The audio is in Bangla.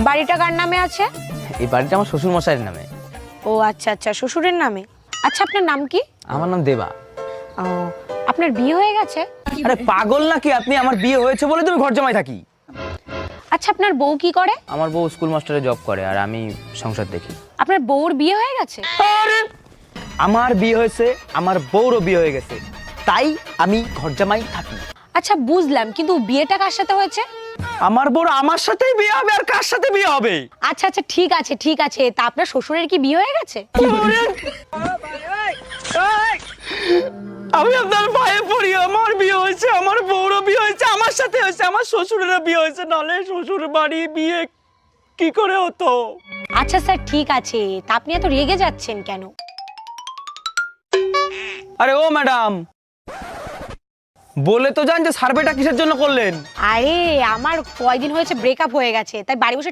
বাড়িটা কার নামে আছে? এই বাড়িটা আমার শ্বশুর মশাইয়ের নামে। ও আচ্ছা আচ্ছা, শ্বশুরের নামে। আচ্ছা, আপনার নাম কি? আমার নাম দেবা। ও, আপনার বিয়ে হয়ে গেছে? আরে পাগল নাকি আপনি? আমার বিয়ে হয়েছে বলে তুমি ঘর জামাই থাকি। আচ্ছা, আপনার বউ কি করে? আমার বউ স্কুল মাস্টারে জব করে আর আমি সংসার দেখি। আপনার বউর বিয়ে হয়ে গেছে? আরে আমার বিয়ে হয়েছে, আমার বউরও বিয়ে হয়ে গেছে, তাই আমি ঘর জামাই থাকি। আচ্ছা বুঝলাম, কিন্তু বিয়েটা কার সাথে হয়েছে? আমার বউর আমার সাথেই বিয়ে হবে, আর কার সাথে বিয়ে হবে? আচ্ছা আচ্ছা, ঠিক আছে ঠিক আছে। তা আপনার শ্বশুরের কি বিয়ে হয়ে গেছে? আমি আপনার পায়ে পড়ি, আমার বিয়ে হয়েছে, আমার বউরও বিয়ে হয়েছে, আমার সাথে হয়েছে, আমার শ্বশুরেরও বিয়ে হয়েছে, নালে শ্বশুর বাড়ি বিয়ে কি করে হতো? আচ্ছা স্যার, ঠিক আছে। তা আপনি এত রেগে যাচ্ছেন কেন? আরে ও ম্যাডাম, বলে তো যান যে সার্ভেটা কিসের জন্য করলেন? আরে আমার কয়দিন হয়েছে ব্রেকআপ হয়ে গেছে, তাই বাড়ি বসে